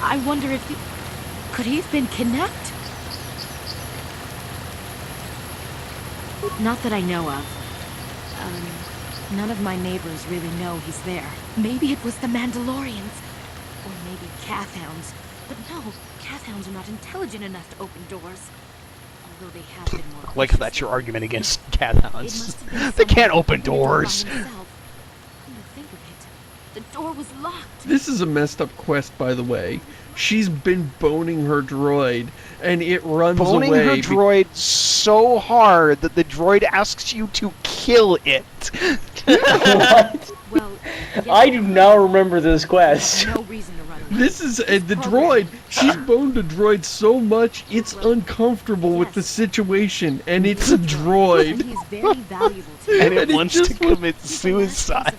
I wonder if he... Could he have been kidnapped? Not that I know of. None of my neighbors really know he's there. Maybe it was the Mandalorians. Or maybe Cathhounds. But no, Cathhounds are not intelligent enough to open doors. Although they have been more Like that's your argument against Cathhounds. They can't open doors. Come to think of it, the door was locked. This is a messed up quest, by the way. She's been boning her droid, and it runs away. Boning her droid so hard that the droid asks you to kill it. What? Well, I do not remember this quest. no reason to run away. This is the droid. She's boned a droid so much it's uncomfortable with the situation, and it's a droid. And he's very valuable to And me. it wants to commit suicide.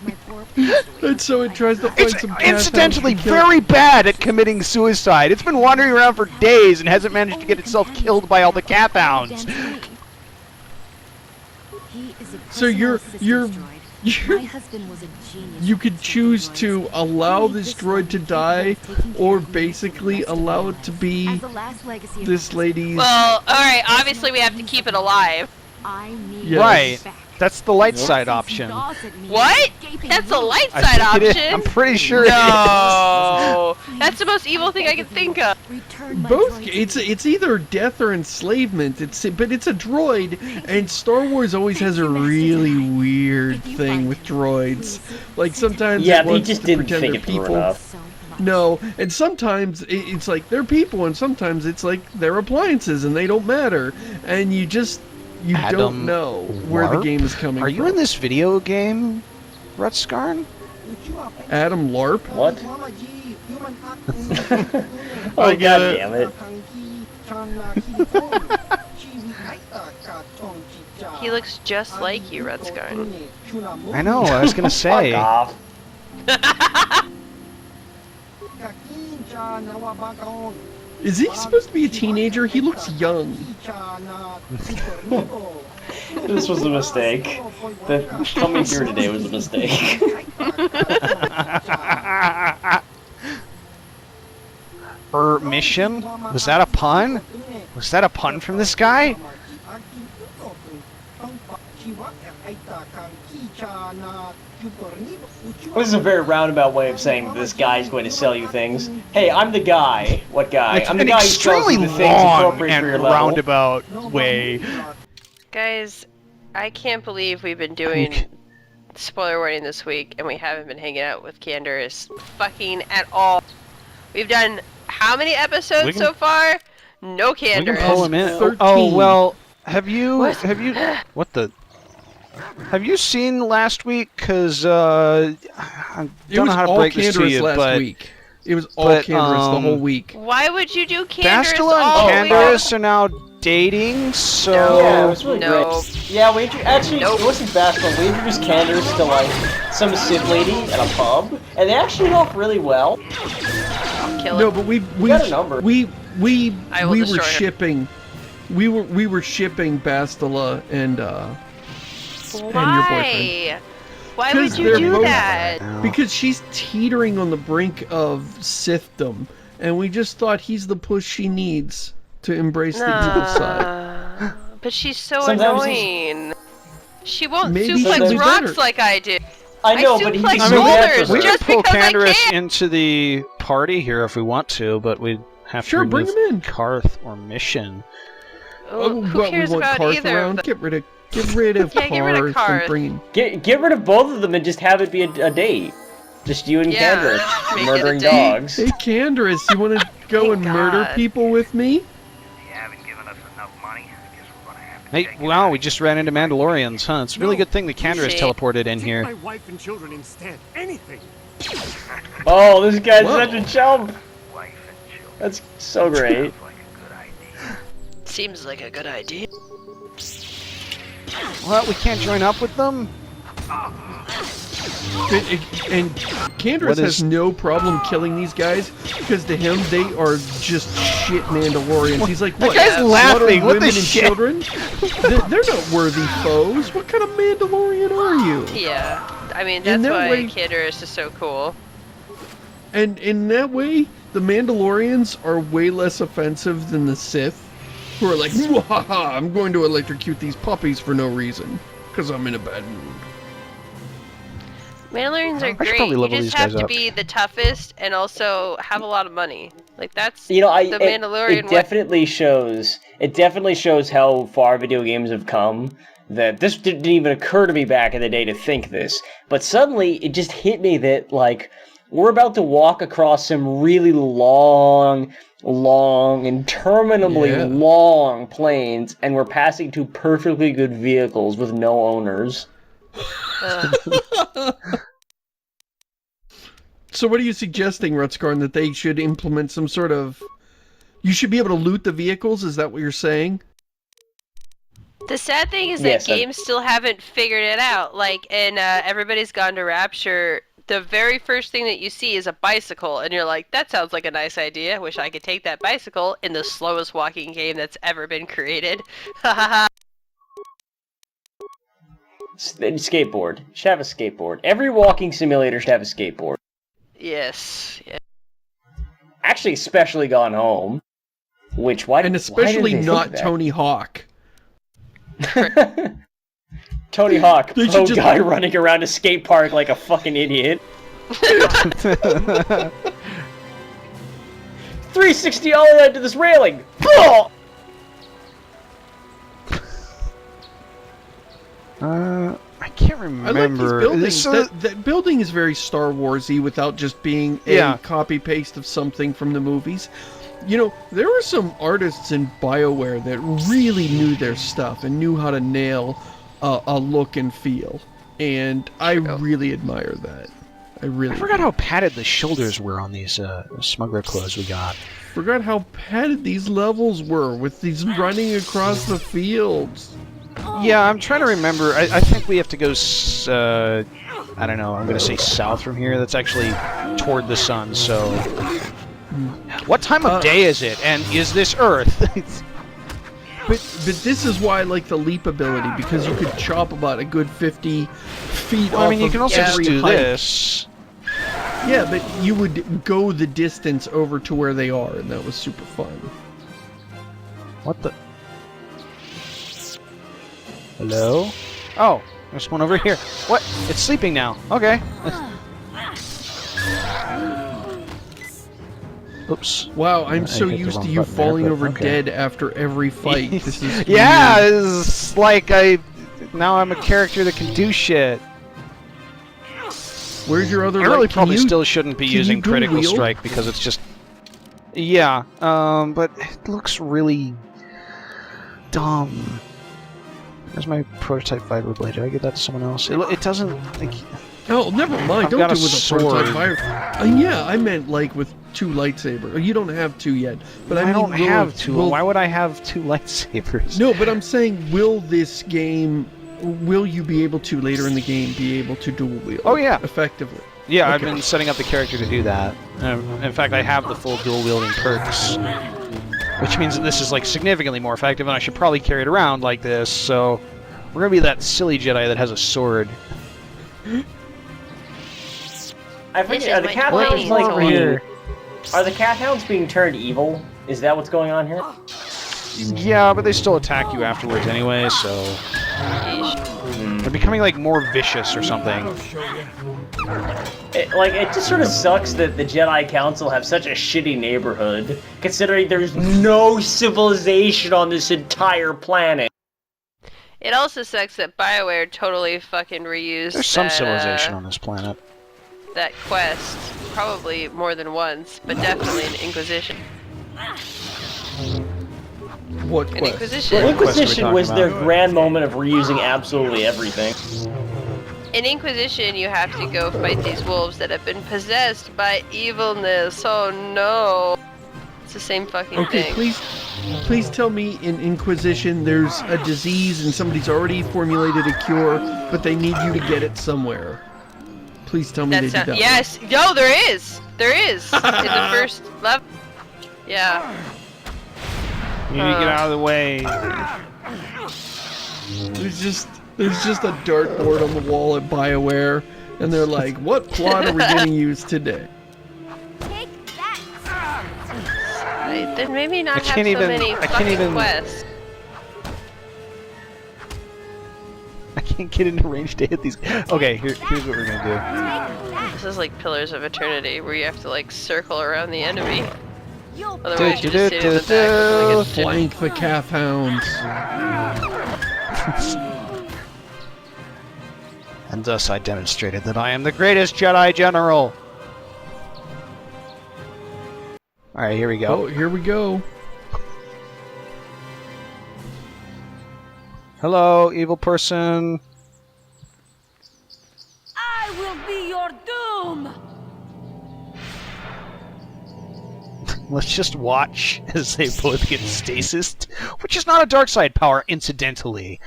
And so it tries to find It's some incidentally Cathhounds to kill. very bad at committing suicide. It's been wandering around for days and hasn't managed to get itself killed by all the Cathhounds. So you're My husband was a genius. you could choose to allow this droid to die, or basically allow it to be As the last legacy of this lady's. Well, alright, obviously we have to keep it alive. I need Yes. Right. back. That's the light side option. What? That's a light I side think it is. option? I'm pretty sure No! That's the most evil thing I can think of. Both it's either death or enslavement. But it's a droid, and Star Wars always has a really weird thing with droids. Like sometimes Yeah, it they wants just to didn't pretend think they're it through people. enough. No, and sometimes it's like they're people, and sometimes it's like they're appliances, and they don't matter, and you don't Adam know where the Larp? game is coming Are from. you in this video game, Rutskarn? Adam Larp? What? I Oh, get god it. damn it. He looks just like you, Rutskarn. I know, I was gonna say. Fuck off. Is he supposed to be a teenager? He looks young. This was a mistake. Coming here today was a mistake. Mission? Was that a pun? Was that a pun from this guy? This is a very roundabout way of saying this guy's going to sell you things. Hey, I'm the guy. What guy? It's I'm the an guy who sells extremely you the things long appropriate and for your level. roundabout way. Guys, I can't believe we've been doing spoiler warning this week and we haven't been hanging out with Candace fucking at all. We've done how many episodes so far? No We can Candace. pull him in. 13. Oh well, have you what the? Have you seen last week? Cause I It don't was know how to all break this to Canderous you, last but week. It was all but, Canderous the whole week. Why would you do Candace Bastila all and week? Candace are now dating, so Yeah, it was really No. great. Yeah, actually, Nope. it wasn't Bastila. We introduced Candace to, like, some Sith lady at a pub, and they actually hit off really well. Kill No, it. but we got a number. we I will were destroy her. shipping. We were shipping Bastila and your boyfriend. Why? Why 'Cause would you they're do both- that? Because she's teetering on the brink of Sithdom, and we just thought he's the push she needs to embrace the evil side. But she's so Sometimes annoying. She won't Maybe she'll suplex be rocks better. like I do. I know, but suplex he's I so mean, bad boulders for we her. can just pull because I Candace can. into the party here if we want to, but we'd have Sure, to bring remove him in. Karth or Mission. Ooh, who but we cares want about Karth either around. of them? Get rid of Yeah, get rid of Karth Karth. and bring in. Get rid of both of them and just have it be a date. Just you and Yeah, Candace make it a murdering date. dogs. Hey, Candace, you want to go Thank and murder God. people with me? You haven't given us enough money. I guess we're gonna have to Hey, take it wow, out. we just ran into Mandalorians, huh? It's a really good thing the Candace See? teleported in Take here. my wife and children instead. Anything. Oh, this guy's Whoa. such a chump. Wife and children. That's so great. Sounds like a good idea. Seems like a good idea. What, we can't join up with them? And Candace What has is- no problem killing these guys because to him they are just shit Mandalorians. He's like, what? guy's laughing. slaughtering What the women and shit? children? They're not worthy foes. What kind of Mandalorian are you? Yeah, I mean In that's that why way- Candace is so cool. And in that way, the Mandalorians are way less offensive than the Sith, who are like, "Mwahaha, I'm going to electrocute these puppies for no reason, because I'm in a bad mood." Mandalorians are should great. probably You level just these have guys to up. be the toughest and also have a lot of money. Like that's You know, the Mandalorian it definitely shows. It definitely shows how far video games have come. That this didn't even occur to me back in the day to think this, but suddenly it just hit me that like we're about to walk across some really long, interminably long plains, and we're passing two perfectly good vehicles with no owners. So what are you suggesting, Rutskarn, that they should implement some sort of... You should be able to loot the vehicles? Is that what you're saying? The sad thing is Yes, that games still haven't figured it out. Like in Everybody's Gone to Rapture, the very first thing that you see is a bicycle, and you're like, that sounds like a nice idea. Wish I could take that bicycle in the slowest walking game that's ever been created. Skateboard. You should have a skateboard. Every walking simulator should have a skateboard. Yes. Yeah. Actually, especially Gone Home. Which, why And especially not Tony Hawk. Tony Hawk, They pro should guy running around a skate park like a fucking idiot. 360 all the way to this railing! Oh! I can't remember. I like these buildings. That building is very Star Wars-y without just being a copy-paste of something from the movies. You know, there were some artists in BioWare that really knew their stuff and knew how to nail a look and feel. And I really admire that. I forgot how padded the shoulders were on these smuggler clothes we got. Forgot how padded these levels were with these running across the fields. Yeah, I'm trying to remember. I think we have to go, I don't know, I'm going to say south from here. That's actually toward the sun, so... What time of day is it, and is this Earth? But this is why I like the leap ability, because you could chop about a good 50 feet off. I mean, you can also just do height. this. Yeah, but you would go the distance over to where they are, and that was super fun. What the... Hello? Oh, there's one over here. What? It's sleeping now. Okay. Oops. Wow, I'm so hit the used to wrong you button there, falling but over okay. dead after every fight. This is yeah, weird. it's like now I'm a character that can do shit. Where's your other I really leg? probably still shouldn't be using dual critical wield? strike because it's just... Yeah, but it looks really... dumb. Where's my prototype fiber blade? Did I give that to someone else? It doesn't... Like, Oh, never mind. I've Don't got do a it with a sword. prototype fire. Yeah, I meant like with 2 lightsabers. You don't have 2 yet, but I mean, don't will- have 2. will- Why would I have 2 lightsabers? No, but I'm saying, will this game? Will you be able to later in the game be able to dual wield? Oh, yeah. Effectively. Yeah, I've Okay. been setting up the character to do that. In fact, I have the full dual wielding perks, which means that this is like significantly more effective, and I should probably carry it around like this. So we're gonna be that silly Jedi that has a sword. I This forget, is are the my cat point. hounds like Over being... here. Are the cat hounds being turned evil? Is that what's going on here? Yeah, but they still attack you afterwards anyway, so they're becoming like more vicious or something. It just sort of sucks that the Jedi Council have such a shitty neighborhood, considering there's no civilization on this entire planet. It also sucks that BioWare totally fucking reused There's some that, civilization on this planet. that quest, probably more than once, but definitely in Inquisition. What In quest? Inquisition. Well, What quest are we Inquisition talking was their about? grand moment of reusing absolutely everything. In Inquisition, you have to go fight these wolves that have been possessed by evilness. Oh no. It's the same fucking Okay, thing. please tell me in Inquisition there's a disease and somebody's already formulated a cure, but they need you to get it somewhere. Please tell me they did that. Yes! No, there is! There is! In the first level. Yeah. You need to get out of the way. There's just a dartboard on the wall at BioWare, and they're like, "What plot are we gonna use today?" Then maybe not have so can't even- many I can't fucking even- quests. I can't get into range to hit these. Okay, here's what we're gonna This is like Pillars of Eternity, where you have to like circle around the enemy. Otherwise, you just sit in the back and like Flank the calf hounds. do. And thus I demonstrated that I am the greatest Jedi General. Alright, here we go. Oh, here we go. Hello, evil person. I will be your doom! Let's just watch as they both get stasis, which is not a dark side power, incidentally.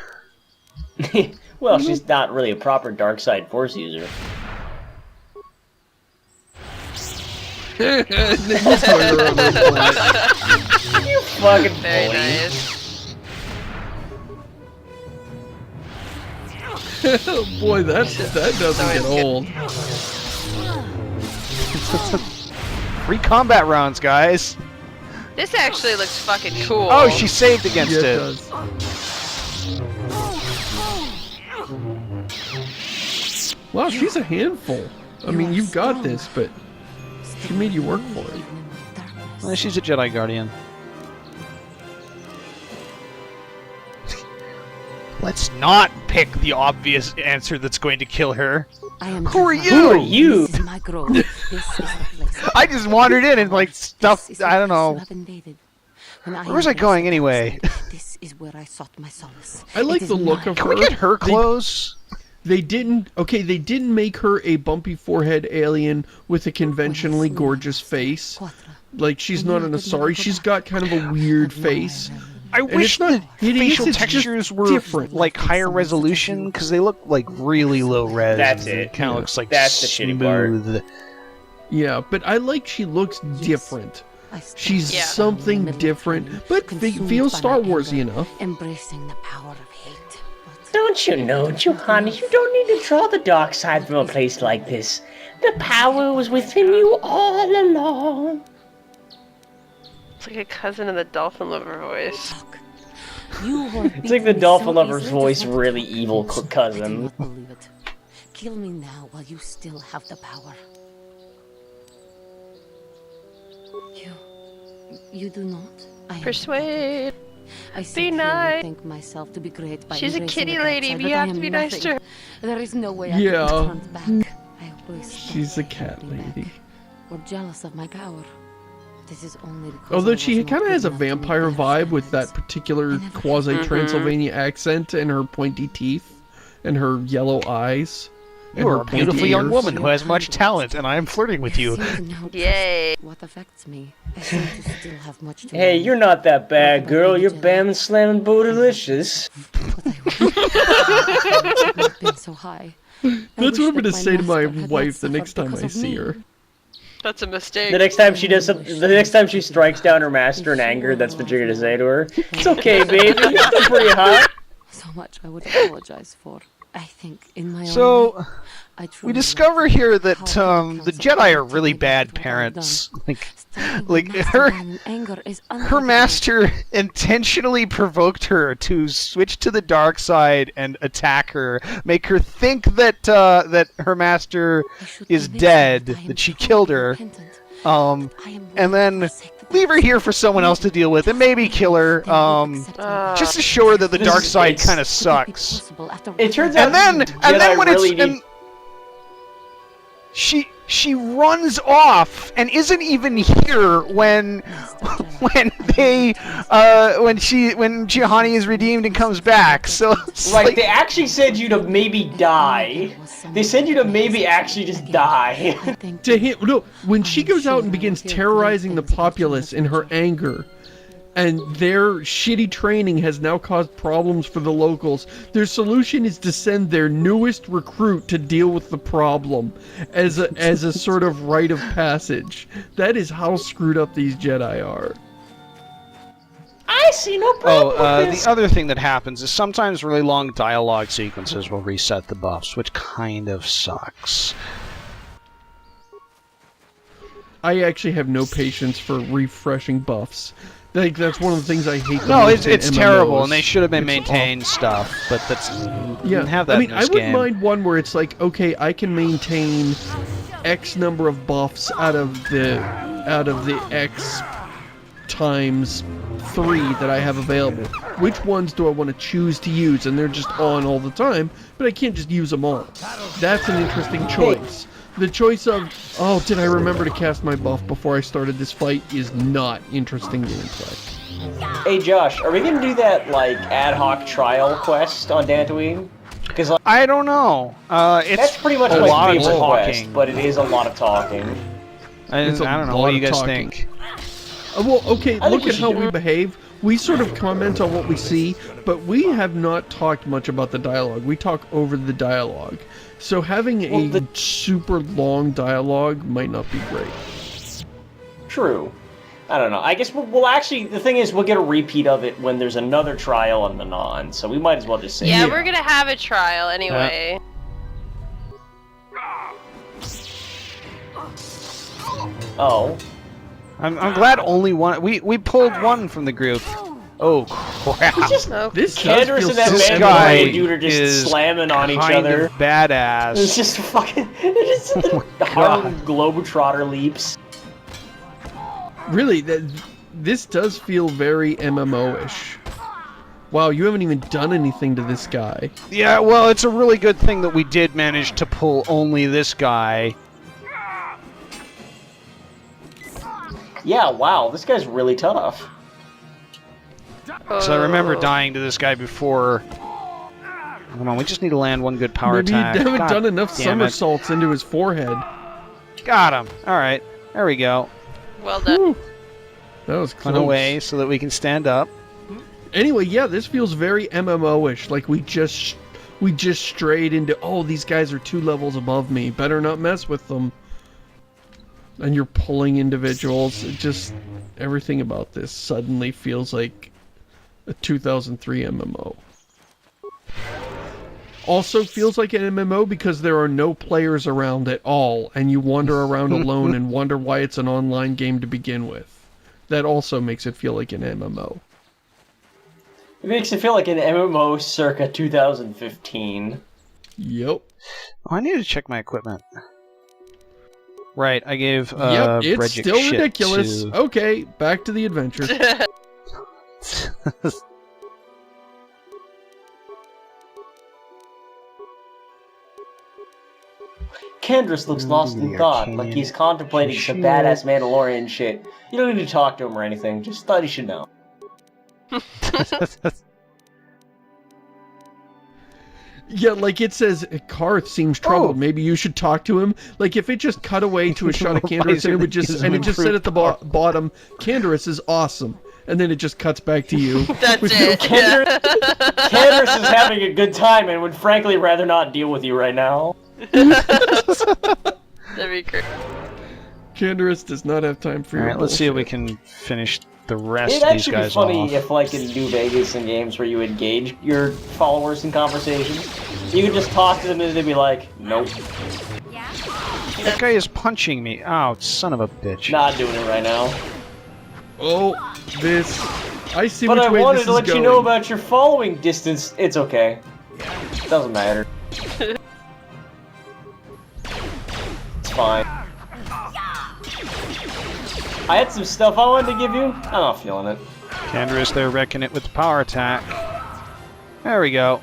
Well, she's not really a proper dark side force user. This toilet on this planet. You fucking very bully. nice. Oh boy, that doesn't get old. Free combat rounds, guys. This actually looks fucking cool. Oh, she saved against Yeah, it it. does. Wow, she's a handful. I mean, you've got this, but she made you work for it. Well, she's a Jedi Guardian. Let's not pick the obvious answer that's going to kill her. I am Who are Juhani. you? Who are you? This is my grove. This is the place. I just wandered in and like stuff. This is the I don't place you know. have invaded. When Where was I embraced going the anyway? dark side, This is where I sought my solace. I like It is the look mine. of Can we get her clothes? They didn't make her a bumpy forehead alien with a conventionally gorgeous face. Like, she's not an Asari, she's got kind of a weird face. I wish it's not the hideous, facial it's just textures were different. like higher resolution because they look like really low res. That's and it. Kind of looks like That's the shitty part. smooth. Yeah, but I like she looks different. I stand She's Yeah. something in the middle of different, pain, but consumed feels by Star my Warsy anger, enough. Embracing the power of hate. But Don't you know, Juhani, you don't need to draw the dark side from a place like this. The power was within you all along. It's like a cousin of the dolphin lover voice. look, you who have It's like the beaten me dolphin so lover's easily voice, just want to really kill evil me. cousin. I do not believe it. Kill me now while you still have the power. You do not. I am Persuade. I sit here nice. and think myself to be great by She's a embracing kitty the dark lady. side, You but I have to am be nice to nothing. her. There is no way I Yeah. can turn back. I always She's thought a cat holding back, lady. or jealous of my power. This is only because Although I she was kind of not has a good enough to meet vampire their vibe with that standards. particular I never- quasi-Transylvania accent and her pointy teeth and her yellow eyes. and You are her a beautiful pointy young ears. woman who has much talent, and I am flirting with you. I seem to know just Yay. what affects me. I seem to still have much to Hey, learn. you're not that bad, girl. You're bam slamming bodelicious. But I have been so high. That's what I'm going to say to my wife the next time I see her. That's a mistake. The next time she does something, the next time she strikes down her master in anger, that's what you're gonna say to her. It's okay, baby. You're still pretty hot. So much I would apologize for. I think in my own So, way, I we truly discover love here that how the Jedi are really bad parents. Like her master intentionally provoked her to switch to the dark side and attack her, make her think that that her master is dead, that she killed her, and then leave her here for someone else to deal with, and maybe kill her, just to show her that the dark side kind of sucks. It turns out And then when really it's and she runs off and isn't even here when they when Juhani is redeemed and comes back. So it's Right, like, they actually said you to maybe die. They said you to maybe actually just die. To him, no, when she goes out and begins terrorizing the populace in her anger, and their shitty training has now caused problems for the locals, their solution is to send their newest recruit to deal with the problem as a sort of rite of passage. That is how screwed up these Jedi are. I see no problem with this. the other thing that happens is sometimes really long dialogue sequences will reset the buffs, which kind of sucks. I actually have no patience for refreshing buffs. Like, that's one of the things I hate the No, most it's in terrible, MMOs. and they should have been It's maintained stuff, but that's... Yeah, have that I mean, in this I wouldn't game. mind one where it's like, okay, I can maintain X number of buffs out of the X times 3 that I have available. Which ones do I want to choose to use? And they're just on all the time, but I can't just use them all. That's an interesting choice. The choice of, oh, did I remember to cast my buff before I started this fight is not interesting gameplay. Hey Josh, are we gonna do that like ad hoc trial quest on Dantooine? Because like, I don't know. It's that's pretty much a my lot of favorite quest, talking. but it is a lot of talking. I It's a don't know. lot What do you of guys talking. think? Well, okay, I think look we at should how do we it. behave. We sort of comment on what we see, but we have not talked much about the dialogue. We talk over the dialogue. So having a super long dialogue might not be great. True. I don't know. I guess we'll actually, the thing is, we'll get a repeat of it when there's another trial on the non, so we might as well just say Yeah, Yeah. we're gonna have a trial anyway. Oh. I'm glad only one... We pulled one from the group. Oh, crap. Oh, This does Candace feel and that This so guy Mandalorian dude are just is slamming on each kind other. of badass. It's just fucking, it's just the Harlem Globetrotter leaps. Really, this does feel very MMO-ish. Wow, you haven't even done anything to this guy. Yeah, well, it's a really good thing that we did manage to pull only this guy. Yeah, wow, this guy's really tough. So I remember dying to this guy before. Come on, we just need to land one good power Maybe you attack. haven't God done enough damn it. somersaults into his forehead. Got him. All right, there we go. well done. Whew. That was Run close. away so that we can stand up. Anyway, yeah, this feels very MMO-ish. Like we just strayed into, oh, these guys are 2 levels above me. Better not mess with them. And you're pulling individuals. It just, everything about this suddenly feels like a 2003 MMO. Also feels like an MMO because there are no players around at all, and you wander around alone and wonder why it's an online game to begin with. That also makes it feel like an MMO. It makes it feel like an MMO circa 2015. Yep. Oh, I need to check my equipment. Right, I gave Yep, it's Bredgick still shit ridiculous. to- Okay, back to the adventure. Kendris looks lost in thought, like he's contemplating some badass Mandalorian shit. You don't need to talk to him or anything, just thought he should know. Yeah, like it says, Karth seems troubled. Oh. Maybe you should talk to him. Like if it just cut away to a shot of Candace and it would just Isn't and it just said at the improved. bottom, Candace is awesome, and then it just cuts back to you. That's with it. no- Kendris is having a good time and would frankly rather not deal with you right now. That'd be great. Candace does not have time for All your right, let's see if we bullshit. can finish the rest It'd of these actually be guys funny off. if, like, in New Vegas and games where you engage your followers in conversations, you could just talk to them and they'd be like, nope, That guy is punching me. Oh, son of a bitch. not doing it right now. Oh, this. I see But which I way wanted this to is let going. you know about your following distance. It's okay. Doesn't matter. It's fine. I had some stuff I wanted to give you. I'm not feeling it. Candace, they're wrecking it with the power attack. There we go.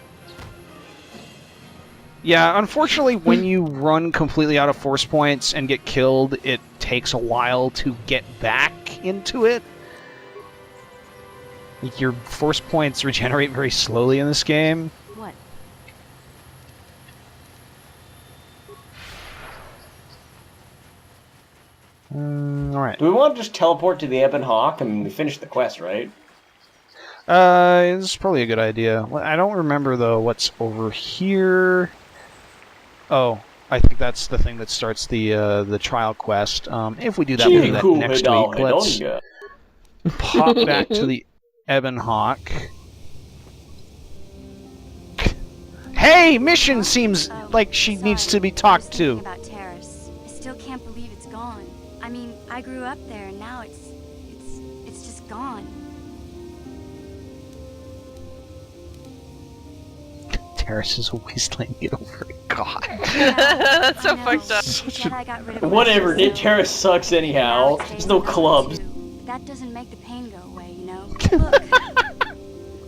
Yeah, unfortunately, when you run completely out of force points and get killed, it takes a while to get back into it. Like, your force points regenerate very slowly in this game. What? Alright. Do we want to just teleport to the Ebon Hawk? I mean, we finished the quest, right? This is probably a good idea. Well, I don't remember, though, what's over here. Oh, I think that's the thing that starts the trial quest. If we do that, we'll do that next week. Let's pop back to the Ebon Hawk. Hey, Mission seems like she needs to be talked to. About Terrace. I still can't believe it's gone. I mean, I grew up there, and now it's just gone. Terrace is a wasteland. Get over it. God. That's so fucked up. Jedi got rid of Whatever, Russia, so- Terrace sucks anyhow. There's no clubs. That doesn't make the pain go away, you know? Look,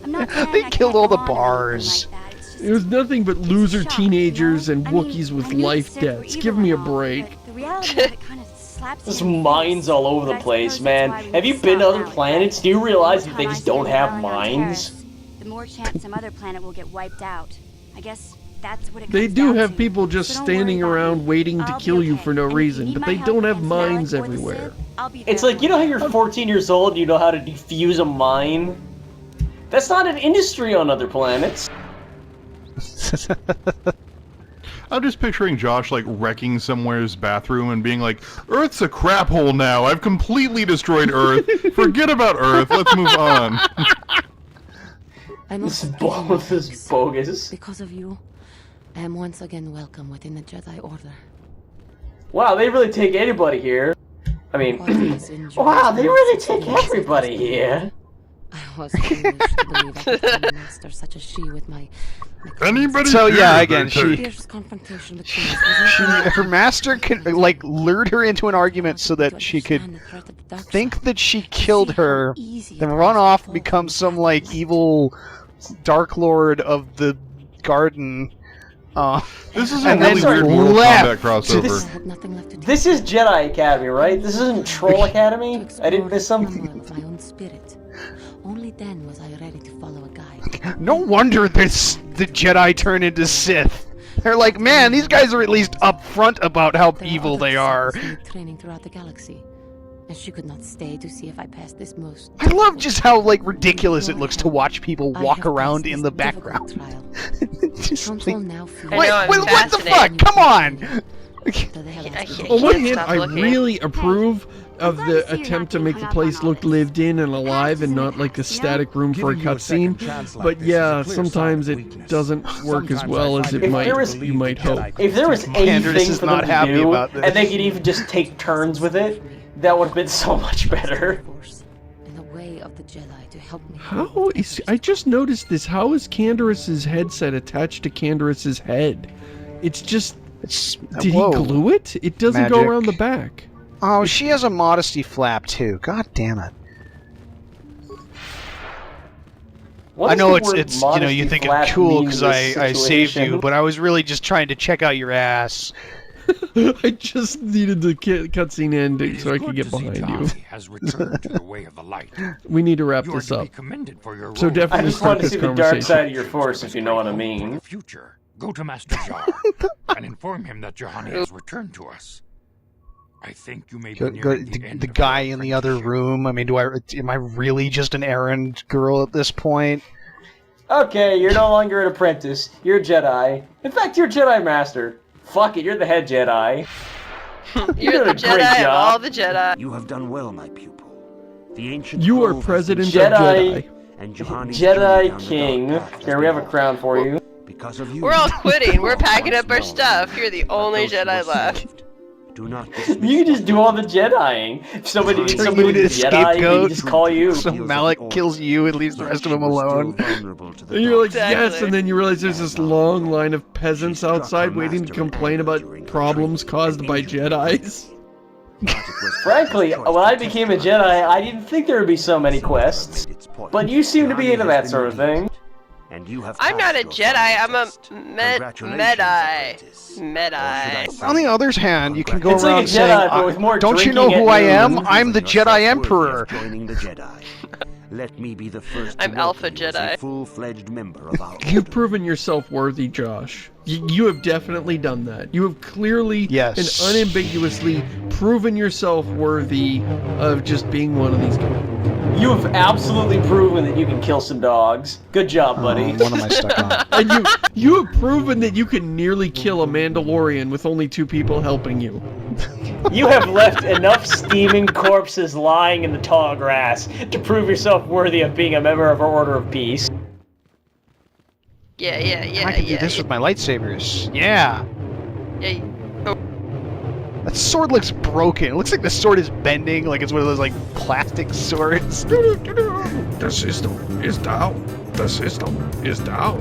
I'm not saying They I killed can't all the go on or bars. anything like that. It's just It was nothing but loser shock, teenagers you know? and I mean, Wookiees with I knew life Sith were debts. evil Give me a and all, break. but the reality of it kind of slaps There's you in the mines face. all over the But I place, suppose man. that's why we Have you need been to stop other now, planets? right? Do you realize that Every they time I just don't stand have around on mines? Terrace, the more chance some other planet will get wiped out. I guess that's what it They comes do down have to. people just So don't standing worry about around me. waiting to I'll be kill you okay. for no And if you reason, need but my they help don't have against Alex mines or the everywhere. Sith, I'll be It's there like, you know how you're 14 years old and you know how to defuse a mine? That's not an industry on other planets. I'm just picturing Josh like wrecking somewhere's bathroom and being like, Earth's a crap hole now. I've completely destroyed Earth. Forget about Earth. Let's move on. I This must give you my boss is thanks. bogus. Because of you, I am once again welcome within the Jedi Order. Wow, they really take anybody here. I mean, What is in wow, they really Jerusalem take everybody here. I was foolish to believe I could become a master such as she with my Anybody So here, yeah, they again, take. she fierce confrontation between us was not her master like lured her into an argument so that she could understand the threat of the dark think side. that she See killed how her, easy then it run was to off, fall become from some the like path of evil Dark Lord of the garden. This is a And really then weird Mortal left Kombat to crossover. I had nothing left to This is Jedi Academy, right? This isn't Troll Academy? I didn't miss something. Of my own spirit. Only then was I ready to follow a guide. No wonder the Jedi turn into Sith. They're like, man, these guys are at least upfront about how There evil other they are. disciples in training throughout the galaxy, and she could not stay to see if I passed this most. I love just how like ridiculous it looks to watch people I walk have around passed in this the difficult background. trial. Just Council like, now feels I know, I'm what the fuck? fascinated. Come on! that they have I asked can't- me On one can't hand, stop I looking. really approve of glad to the see you're attempt to not make getting the hung up place on all look this. lived in and Past alive is and in the not like a past, you know? static room for a Giving you a cutscene. second chance like But this is a yeah, clear sometimes sign of it weakness. doesn't work as Sometimes well I as find it it might If there was- you might hope. If there was Candace anything is for not them to happy do, about this. and they could even just take turns with it, that would have been so much better. force in the way of the Jedi to help me. How is I just noticed this? How is Candaris's headset attached to Candaris's head? It's just It's, did whoa. he glue it? It doesn't go Magic. around the back. Oh, she has a modesty flap too. God damn it! What I does know the it's word you know you modesty think flap I'm cool mean in because this I saved situation? you, but I was really just trying to check out your ass. I just needed the cutscene ending It so is I could good get to see behind you. Johnny has returned to the way of the light. We need to wrap You are this to be up. commended for your So role. definitely I just start wanted to this see the dark conversation. side of your force, if you know what I For mean. the future, go to Master Jar and inform him that Juhani has returned to us. I think you may be nearing the end The of guy your in the other apprenticeship. room. I mean, am I really just an errand girl at this point? Okay, you're no longer an apprentice. You're a Jedi. In fact, you're a Jedi Master. Fuck it, you're the head Jedi. You're the doing a great Jedi of job. all the Jedi. You have done well, my pupil. The ancient You are grove has been president of Jedi- Jedi. and Juhani's journey Jedi down the King. dark path has Here, we been have a halted. crown for you. Because of you. We're all quitting. We're packing up our Once stuff. known, You're the but only those who Jedi were left. saved. Do not dismiss You can just what do all the Jediing. If somebody needs Turn somebody you to into Jedi, they scapegoat. can just call you. So Malik kills you and leaves the rest of them alone. And you're like, yes, Exactly. and then you realize there's this long line of peasants outside waiting to complain about problems caused by Jedis. Frankly, when I became a Jedi, I didn't think there would be so many quests. But you seem to be into that sort of thing. And you have I'm not a passed your Jedi. I'm final a test. Medi. Congratulations, Medi. On the other hand, you can go It's like a around Jedi, saying, but with more "Don't you know drinking who at I am? noon." I'm the Proven Jedi yourself worthy Emperor." of joining the Jedi. Let me be the first to I'm Alpha welcome you as a Jedi. full-fledged member of our You've order. proven yourself worthy, Josh. You have definitely done that. You have clearly Yes. and unambiguously proven yourself worthy of just being one of these guys. You have absolutely proven that you can kill some dogs. Good job, buddy. What am I stuck on? And you have proven that you can nearly kill a Mandalorian with only 2 people helping you. You have left enough steaming corpses lying in the tall grass to prove yourself worthy of being a member of our Order of Peace. Yeah. I can do this with my lightsabers. Yeah. Yeah. That sword looks broken. It looks like the sword is bending, like it's one of those like plastic swords. The system is down. The system is down.